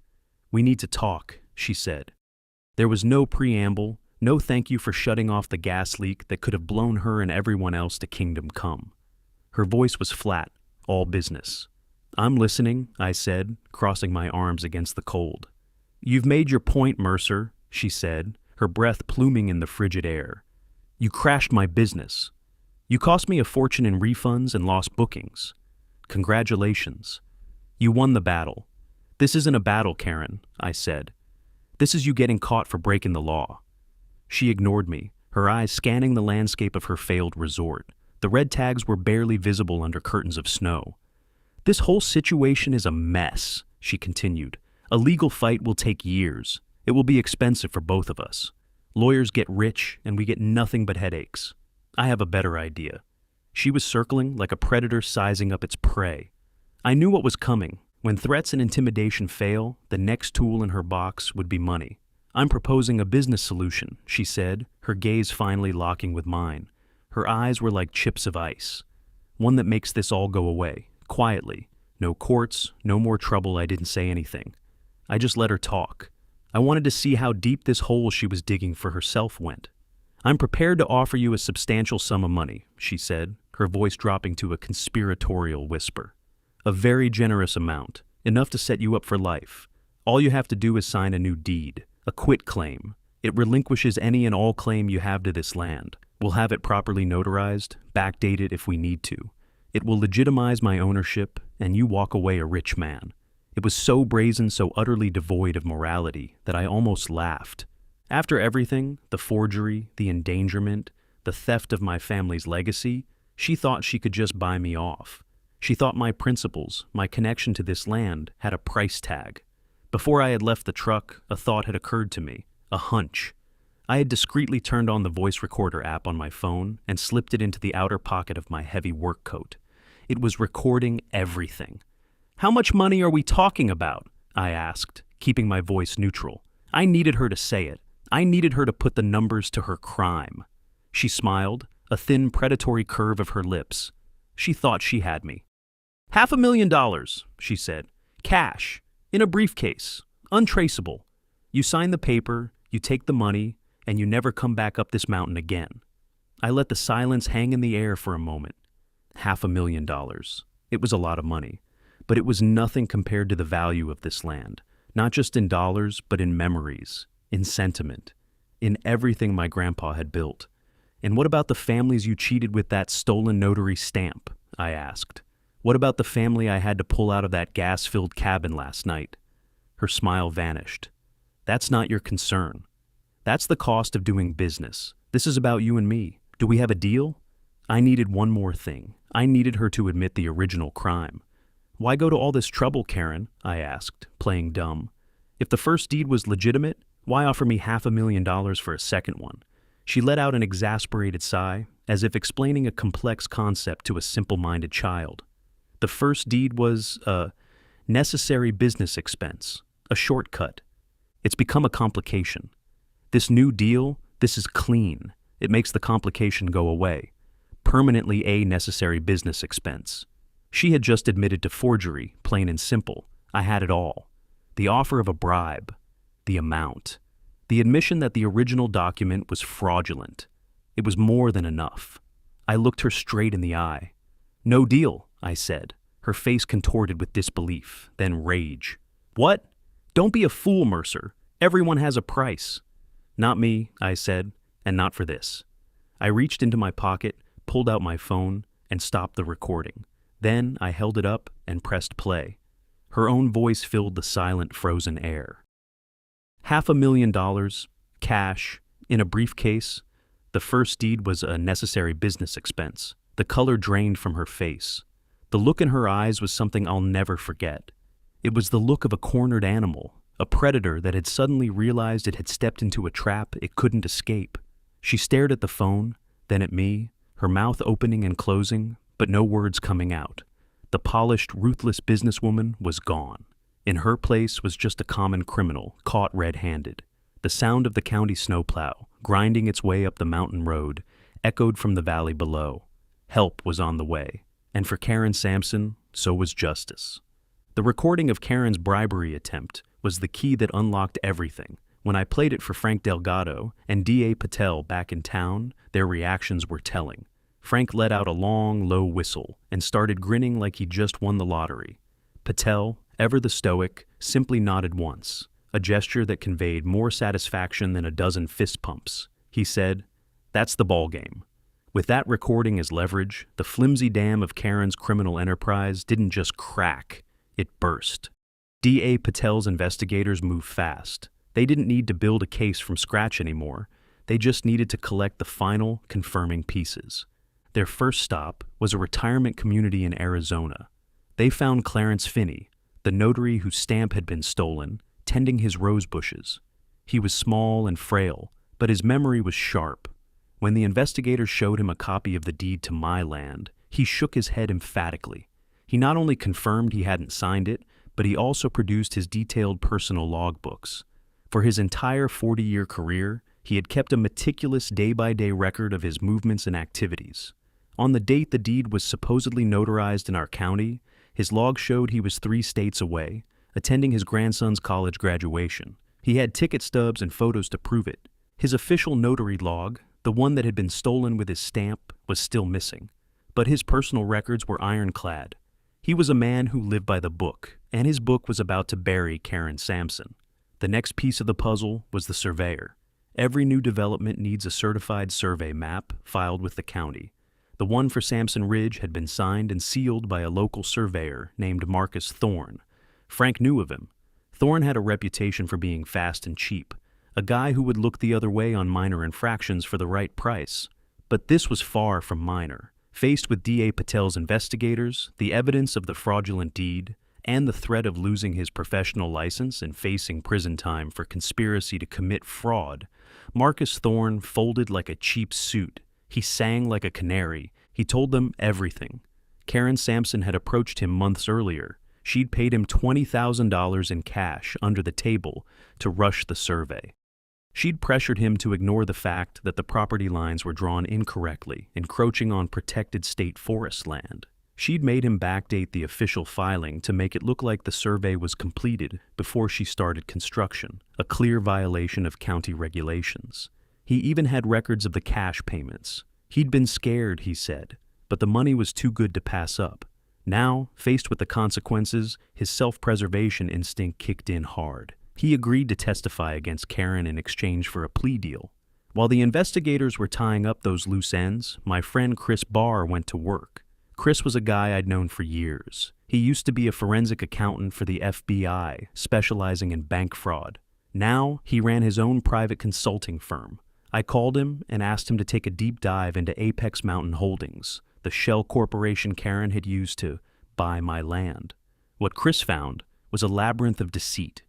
"We need to talk," she said. There was no preamble, no thank you for shutting off the gas leak that could have blown her and everyone else to kingdom come. Her voice was flat, all business. "I'm listening," I said, crossing my arms against the cold. "You've made your point, Mercer," she said, her breath pluming in the frigid air. "You crashed my business. You cost me a fortune in refunds and lost bookings. Congratulations. You won the battle. This isn't a battle, Karen," I said. "This is you getting caught for breaking the law." She ignored me, her eyes scanning the landscape of her failed resort. The red tags were barely visible under curtains of snow. "This whole situation is a mess," she continued. "A legal fight will take years. It will be expensive for both of us. Lawyers get rich, and we get nothing but headaches. I have a better idea." She was circling like a predator sizing up its prey. I knew what was coming. When threats and intimidation fail, the next tool in her box would be money. I'm proposing a business solution, she said, her gaze finally locking with mine. Her eyes were like chips of ice. One that makes this all go away, quietly. No courts, no more trouble. I didn't say anything. I just let her talk. I wanted to see how deep this hole she was digging for herself went. I'm prepared to offer you a substantial sum of money, she said, her voice dropping to a conspiratorial whisper. A very generous amount, enough to set you up for life. All you have to do is sign a new deed, a quitclaim. It relinquishes any and all claim you have to this land. We'll have it properly notarized, backdated if we need to. It will legitimize my ownership, and you walk away a rich man. It was so brazen, so utterly devoid of morality, that I almost laughed. After everything, the forgery, the endangerment, the theft of my family's legacy, she thought she could just buy me off. She thought my principles, my connection to this land, had a price tag. Before I had left the truck, a thought had occurred to me, a hunch. I had discreetly turned on the voice recorder app on my phone and slipped it into the outer pocket of my heavy work coat. It was recording everything. How much money are we talking about? I asked, keeping my voice neutral. I needed her to say it. I needed her to put the numbers to her crime. She smiled, a thin predatory curve of her lips. She thought she had me. $500,000, she said. Cash, in a briefcase, untraceable. You sign the paper, you take the money, and you never come back up this mountain again. I let the silence hang in the air for a moment. $500,000. It was a lot of money, but it was nothing compared to the value of this land, not just in dollars, but in memories, in sentiment, in everything my grandpa had built. And what about the families you cheated with that stolen notary stamp? I asked. What about the family I had to pull out of that gas-filled cabin last night? Her smile vanished. That's not your concern. That's the cost of doing business. This is about you and me. Do we have a deal? I needed one more thing. I needed her to admit the original crime. Why go to all this trouble, Karen? I asked, playing dumb. If the first deed was legitimate, why offer me $500,000 for a second one? She let out an exasperated sigh, as if explaining a complex concept to a simple-minded child. The first deed was a necessary business expense, a shortcut. It's become a complication. This new deal, this is clean. It makes the complication go away. Permanently a necessary business expense. She had just admitted to forgery, plain and simple. I had it all. The offer of a bribe. The amount. The admission that the original document was fraudulent. It was more than enough. I looked her straight in the eye. No deal, I said, her face contorted with disbelief, then rage. What? Don't be a fool, Mercer. Everyone has a price. Not me, I said, and not for this. I reached into my pocket, pulled out my phone, and stopped the recording. Then I held it up and pressed play. Her own voice filled the silent, frozen air. $500,000, cash, in a briefcase. The first deed was a necessary business expense. The color drained from her face. The look in her eyes was something I'll never forget. It was the look of a cornered animal, a predator that had suddenly realized it had stepped into a trap it couldn't escape. She stared at the phone, then at me, her mouth opening and closing, but no words coming out. The polished, ruthless businesswoman was gone. In her place was just a common criminal, caught red-handed. The sound of the county snowplow, grinding its way up the mountain road, echoed from the valley below. Help was on the way, and for Karen Sampson, so was justice. The recording of Karen's bribery attempt was the key that unlocked everything. When I played it for Frank Delgado and D.A. Patel back in town, their reactions were telling. Frank let out a long, low whistle and started grinning like he'd just won the lottery. Patel, ever the stoic, simply nodded once, a gesture that conveyed more satisfaction than a dozen fist pumps. He said, "That's the ballgame." With that recording as leverage, the flimsy dam of Karen's criminal enterprise didn't just crack, it burst. D.A. Patel's investigators moved fast. They didn't need to build a case from scratch anymore. They just needed to collect the final, confirming pieces. Their first stop was a retirement community in Arizona. They found Clarence Finney, the notary whose stamp had been stolen, tending his rose bushes. He was small and frail, but his memory was sharp. When the investigators showed him a copy of the deed to my land, he shook his head emphatically. He not only confirmed he hadn't signed it, but he also produced his detailed personal logbooks. For his entire 40-year career, he had kept a meticulous day-by-day record of his movements and activities. On the date the deed was supposedly notarized in our county, his log showed he was 3 states away, attending his grandson's college graduation. He had ticket stubs and photos to prove it. His official notary log, the one that had been stolen with his stamp, was still missing. But his personal records were ironclad. He was a man who lived by the book, and his book was about to bury Karen Sampson. The next piece of the puzzle was the surveyor. Every new development needs a certified survey map filed with the county. The one for Sampson Ridge had been signed and sealed by a local surveyor named Marcus Thorne. Frank knew of him. Thorne had a reputation for being fast and cheap, a guy who would look the other way on minor infractions for the right price. But this was far from minor. Faced with D.A. Patel's investigators, the evidence of the fraudulent deed, and the threat of losing his professional license and facing prison time for conspiracy to commit fraud, Marcus Thorne folded like a cheap suit. He sang like a canary. He told them everything. Karen Sampson had approached him months earlier. She'd paid him $20,000 in cash under the table to rush the survey. She'd pressured him to ignore the fact that the property lines were drawn incorrectly, encroaching on protected state forest land. She'd made him backdate the official filing to make it look like the survey was completed before she started construction, a clear violation of county regulations. He even had records of the cash payments. He'd been scared, he said, but the money was too good to pass up. Now, faced with the consequences, his self-preservation instinct kicked in hard. He agreed to testify against Karen in exchange for a plea deal. While the investigators were tying up those loose ends, my friend Chris Barr went to work. Chris was a guy I'd known for years. He used to be a forensic accountant for the FBI, specializing in bank fraud. Now, he ran his own private consulting firm. I called him and asked him to take a deep dive into Apex Mountain Holdings, the shell corporation Karen had used to buy my land. What Chris found was a labyrinth of deceit.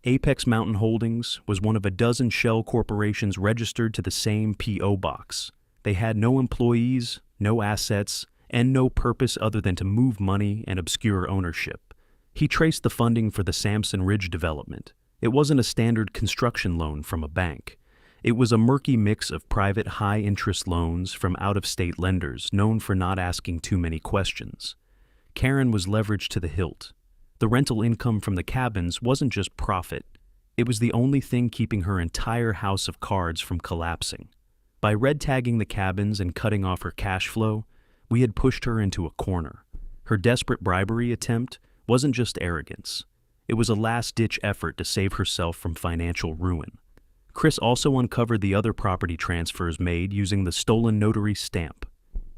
Apex Mountain Holdings was one of a dozen shell corporations registered to the same P.O. box. They had no employees, no assets, and no purpose other than to move money and obscure ownership. He traced the funding for the Sampson Ridge development. It wasn't a standard construction loan from a bank. It was a murky mix of private high-interest loans from out-of-state lenders known for not asking too many questions. Karen was leveraged to the hilt. The rental income from the cabins wasn't just profit. It was the only thing keeping her entire house of cards from collapsing. By red-tagging the cabins and cutting off her cash flow, we had pushed her into a corner. Her desperate bribery attempt wasn't just arrogance. It was a last-ditch effort to save herself from financial ruin. Chris also uncovered the other property transfers made using the stolen notary stamp.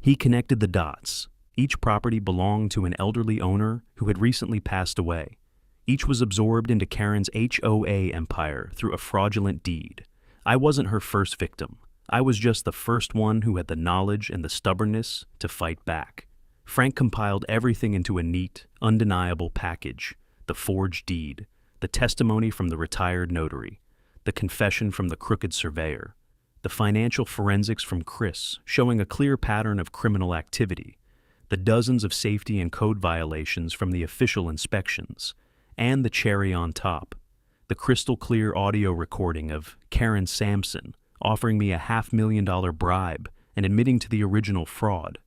He connected the dots. Each property belonged to an elderly owner who had recently passed away. Each was absorbed into Karen's HOA empire through a fraudulent deed. I wasn't her first victim. I was just the first one who had the knowledge and the stubbornness to fight back. Frank compiled everything into a neat, undeniable package: the forged deed, the testimony from the retired notary, the confession from the crooked surveyor, the financial forensics from Chris showing a clear pattern of criminal activity, the dozens of safety and code violations from the official inspections, and the cherry on top, the crystal-clear audio recording of Karen Sampson offering me a $500,000 bribe and admitting to the original fraud.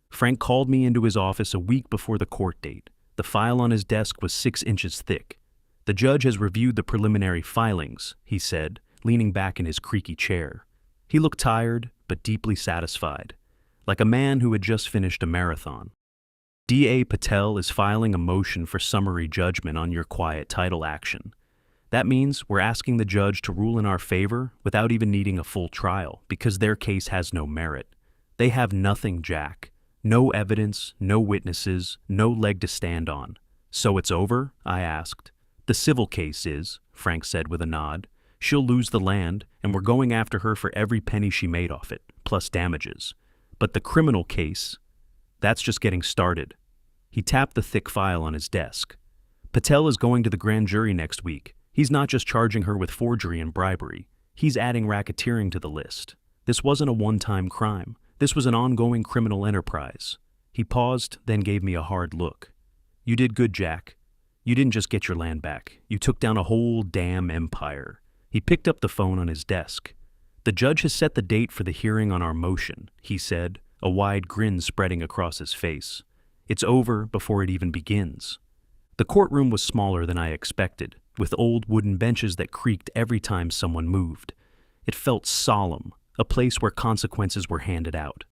Frank called me into his office a week before the court date. The file on his desk was 6 inches thick. "The judge has reviewed the preliminary filings," he said, leaning back in his creaky chair. He looked tired, but deeply satisfied, like a man who had just finished a marathon. D.A. Patel is filing a motion for summary judgment on your quiet title action. That means we're asking the judge to rule in our favor without even needing a full trial, because their case has no merit. They have nothing, Jack. No evidence, no witnesses, no leg to stand on. "So it's over?" I asked. "The civil case is," Frank said with a nod. "She'll lose the land, and we're going after her for every penny she made off it, plus damages. But the criminal case, that's just getting started." He tapped the thick file on his desk. "Patel is going to the grand jury next week. He's not just charging her with forgery and bribery. He's adding racketeering to the list. This wasn't a one-time crime. This was an ongoing criminal enterprise." He paused, then gave me a hard look. "You did good, Jack. You didn't just get your land back. You took down a whole damn empire. He picked up the phone on his desk. The judge has set the date for the hearing on our motion, he said, a wide grin spreading across his face. It's over before it even begins. The courtroom was smaller than I expected, with old wooden benches that creaked every time someone moved. It felt solemn, a place where consequences were handed out.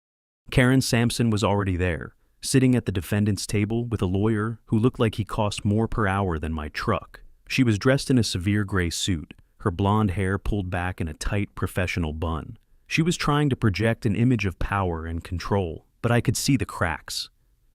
Karen Sampson was already there, sitting at the defendant's table with a lawyer who looked like he cost more per hour than my truck. She was dressed in a severe gray suit, her blonde hair pulled back in a tight professional bun. She was trying to project an image of power and control, but I could see the cracks.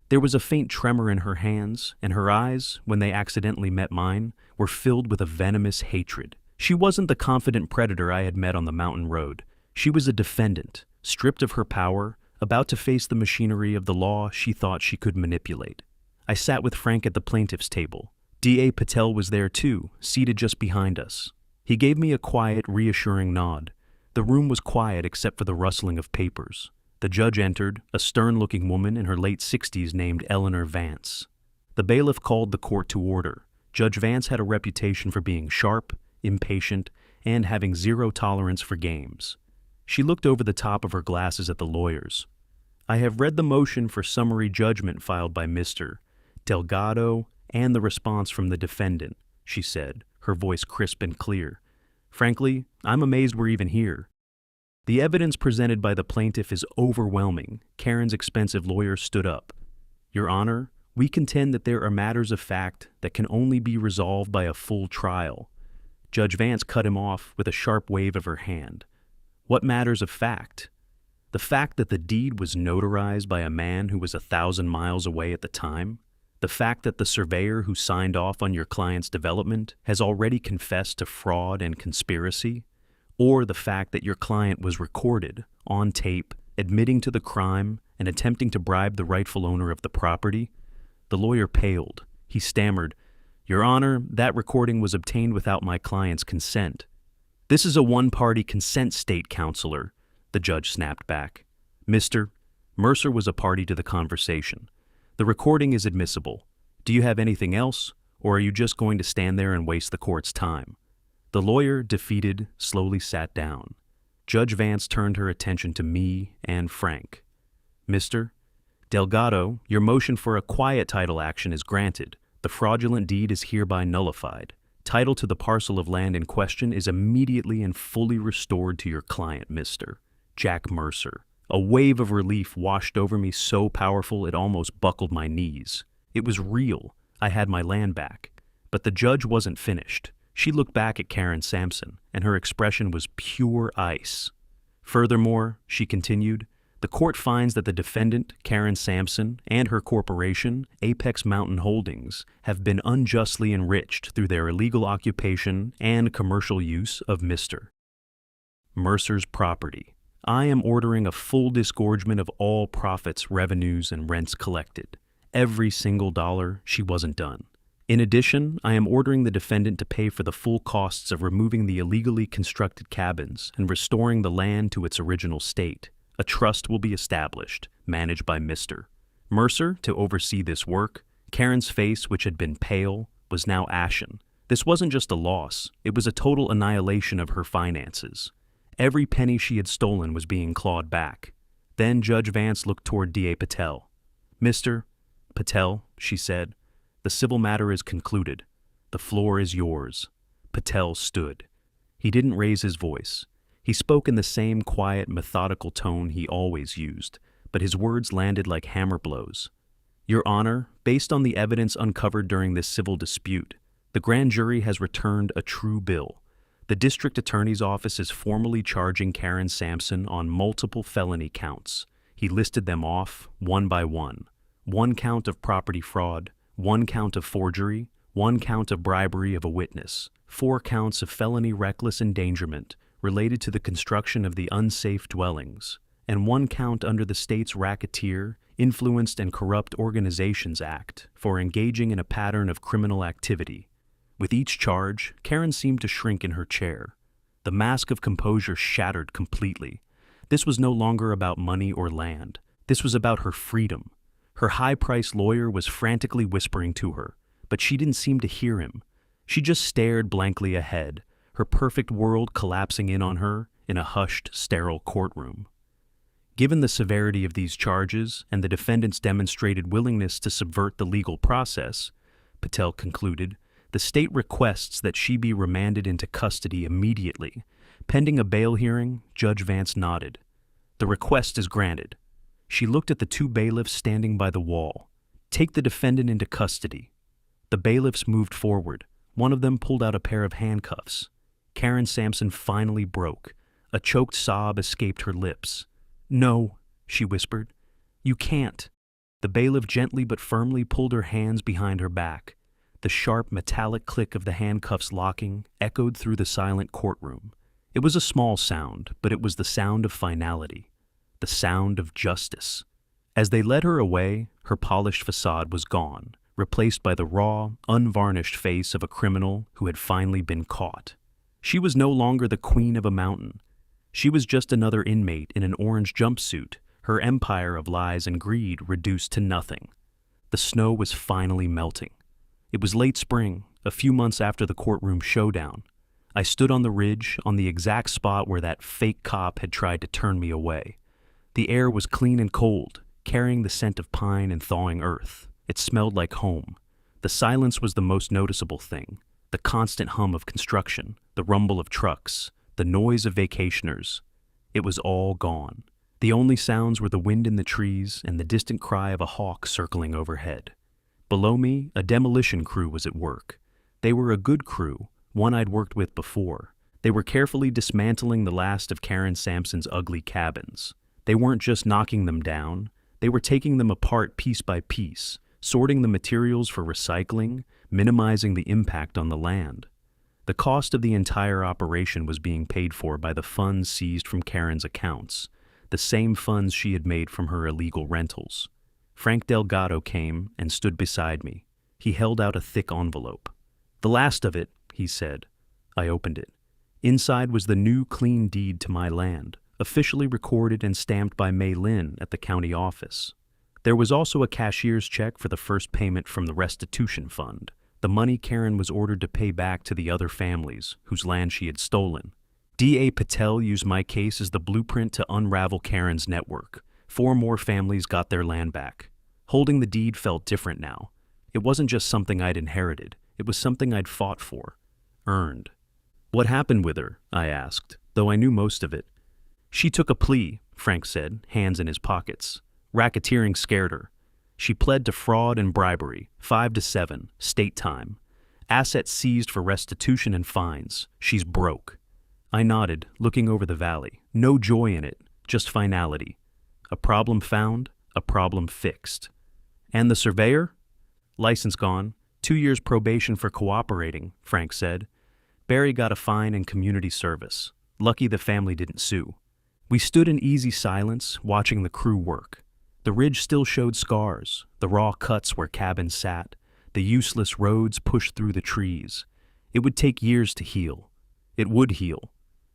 There was a faint tremor in her hands, and her eyes, when they accidentally met mine, were filled with a venomous hatred. She wasn't the confident predator I had met on the mountain road. She was a defendant, stripped of her power, about to face the machinery of the law she thought she could manipulate. I sat with Frank at the plaintiff's table. D.A. Patel was there too, seated just behind us. He gave me a quiet, reassuring nod. The room was quiet except for the rustling of papers. The judge entered, a stern-looking woman in her late 60s named Eleanor Vance. The bailiff called the court to order. Judge Vance had a reputation for being sharp, impatient, and having zero tolerance for games. She looked over the top of her glasses at the lawyers. I have read the motion for summary judgment filed by Mr. Delgado and the response from the defendant, she said, her voice crisp and clear. Frankly, I'm amazed we're even here. The evidence presented by the plaintiff is overwhelming. Karen's expensive lawyer stood up. Your Honor, we contend that there are matters of fact that can only be resolved by a full trial. Judge Vance cut him off with a sharp wave of her hand. What matters of fact? The fact that the deed was notarized by a man who was 1,000 miles away at the time? The fact that the surveyor who signed off on your client's development has already confessed to fraud and conspiracy? Or the fact that your client was recorded, on tape, admitting to the crime and attempting to bribe the rightful owner of the property? The lawyer paled. He stammered, Your Honor, that recording was obtained without my client's consent. This is a one-party consent state, counselor, the judge snapped back. Mr. Mercer was a party to the conversation. The recording is admissible. Do you have anything else, or are you just going to stand there and waste the court's time? The lawyer, defeated, slowly sat down. Judge Vance turned her attention to me and Frank. Mr. Delgado, your motion for a quiet title action is granted. The fraudulent deed is hereby nullified. Title to the parcel of land in question is immediately and fully restored to your client, Mr. Jack Mercer. A wave of relief washed over me so powerful it almost buckled my knees. It was real. I had my land back. But the judge wasn't finished. She looked back at Karen Sampson, and her expression was pure ice. Furthermore, she continued, the court finds that the defendant, Karen Sampson, and her corporation, Apex Mountain Holdings, have been unjustly enriched through their illegal occupation and commercial use of Mr. Mercer's property. I am ordering a full disgorgement of all profits, revenues, and rents collected. Every single dollar. She wasn't done. In addition, I am ordering the defendant to pay for the full costs of removing the illegally constructed cabins and restoring the land to its original state. A trust will be established, managed by Mr. Mercer to oversee this work. Karen's face, which had been pale, was now ashen. This wasn't just a loss, it was a total annihilation of her finances. Every penny she had stolen was being clawed back. Then Judge Vance looked toward D.A. Patel. Mr. Patel, she said, the civil matter is concluded. The floor is yours. Patel stood. He didn't raise his voice. He spoke in the same quiet, methodical tone he always used, but his words landed like hammer blows. Your Honor, based on the evidence uncovered during this civil dispute, the grand jury has returned a true bill. The district attorney's office is formally charging Karen Sampson on multiple felony counts. He listed them off, one by one. 1 count of property fraud, 1 count of forgery, 1 count of bribery of a witness, 4 counts of felony reckless endangerment related to the construction of the unsafe dwellings, and 1 count under the state's Racketeer, Influenced and Corrupt Organizations Act for engaging in a pattern of criminal activity. With each charge, Karen seemed to shrink in her chair. The mask of composure shattered completely. This was no longer about money or land. This was about her freedom. Her high-priced lawyer was frantically whispering to her, but she didn't seem to hear him. She just stared blankly ahead, her perfect world collapsing in on her in a hushed, sterile courtroom. Given the severity of these charges and the defendant's demonstrated willingness to subvert the legal process, Patel concluded, the state requests that she be remanded into custody immediately. Pending a bail hearing, Judge Vance nodded. The request is granted. She looked at the two bailiffs standing by the wall. Take the defendant into custody. The bailiffs moved forward. One of them pulled out a pair of handcuffs. Karen Sampson finally broke. A choked sob escaped her lips. No, she whispered. You can't. The bailiff gently but firmly pulled her hands behind her back. The sharp metallic click of the handcuffs locking echoed through the silent courtroom. It was a small sound, but it was the sound of finality, the sound of justice. As they led her away, her polished facade was gone, replaced by the raw, unvarnished face of a criminal who had finally been caught. She was no longer the queen of a mountain. She was just another inmate in an orange jumpsuit, her empire of lies and greed reduced to nothing. The snow was finally melting. It was late spring, a few months after the courtroom showdown. I stood on the ridge, on the exact spot where that fake cop had tried to turn me away. The air was clean and cold, carrying the scent of pine and thawing earth. It smelled like home. The silence was the most noticeable thing. The constant hum of construction, the rumble of trucks, the noise of vacationers. It was all gone. The only sounds were the wind in the trees and the distant cry of a hawk circling overhead. Below me, a demolition crew was at work. They were a good crew, one I'd worked with before. They were carefully dismantling the last of Karen Sampson's ugly cabins. They weren't just knocking them down. They were taking them apart piece by piece, sorting the materials for recycling, minimizing the impact on the land. The cost of the entire operation was being paid for by the funds seized from Karen's accounts, the same funds she had made from her illegal rentals. Frank Delgado came and stood beside me. He held out a thick envelope. The last of it, he said. I opened it. Inside was the new clean deed to my land, officially recorded and stamped by May Lynn at the county office. There was also a cashier's check for the first payment from the restitution fund, the money Karen was ordered to pay back to the other families whose land she had stolen. D.A. Patel used my case as the blueprint to unravel Karen's network. 4 more families got their land back. Holding the deed felt different now. It wasn't just something I'd inherited. It was something I'd fought for, earned. What happened with her? I asked, though I knew most of it. She took a plea, Frank said, hands in his pockets. Racketeering scared her. She pled to fraud and bribery, 5 to 7, state time. Assets seized for restitution and fines. She's broke. I nodded, looking over the valley. No joy in it, just finality. A problem found, a problem fixed. And the surveyor? License gone. 2 years probation for cooperating, Frank said. Barry got a fine and community service. Lucky the family didn't sue. We stood in easy silence, watching the crew work. The ridge still showed scars, the raw cuts where cabins sat, the useless roads pushed through the trees. It would take years to heal. It would heal.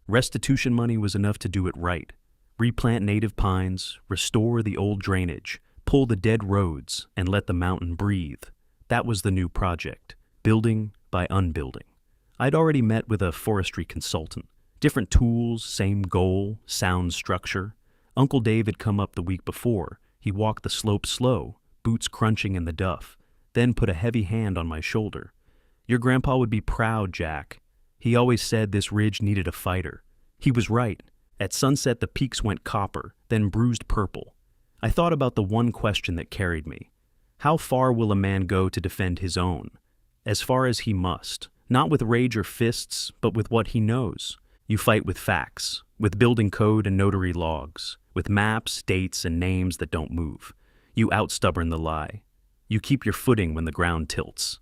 Restitution money was enough to do it right. Replant native pines, restore the old drainage, pull the dead roads, and let the mountain breathe. That was the new project, building by unbuilding. I'd already met with a forestry consultant. Different tools, same goal, sound structure. Uncle Dave had come up the week before. He walked the slope slow, boots crunching in the duff, then put a heavy hand on my shoulder. Your grandpa would be proud, Jack. He always said this ridge needed a fighter. He was right. At sunset, the peaks went copper, then bruised purple. I thought about the one question that carried me. How far will a man go to defend his own? As far as he must. Not with rage or fists, but with what he knows. You fight with facts, with building code and notary logs, with maps, dates, and names that don't move. You outstubborn the lie. You keep your footing when the ground tilts.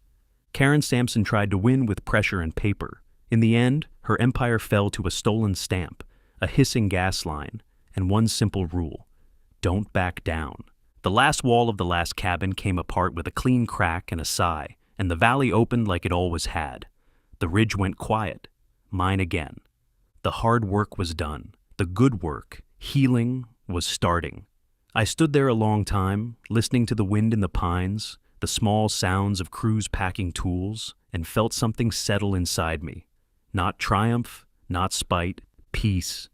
Karen Sampson tried to win with pressure and paper. In the end, her empire fell to a stolen stamp, a hissing gas line, and one simple rule: don't back down. The last wall of the last cabin came apart with a clean crack and a sigh, and the valley opened like it always had. The ridge went quiet. Mine again. The hard work was done. The good work, healing, was starting. I stood there a long time, listening to the wind in the pines, the small sounds of crews packing tools, and felt something settle inside me. Not triumph, not spite, peace,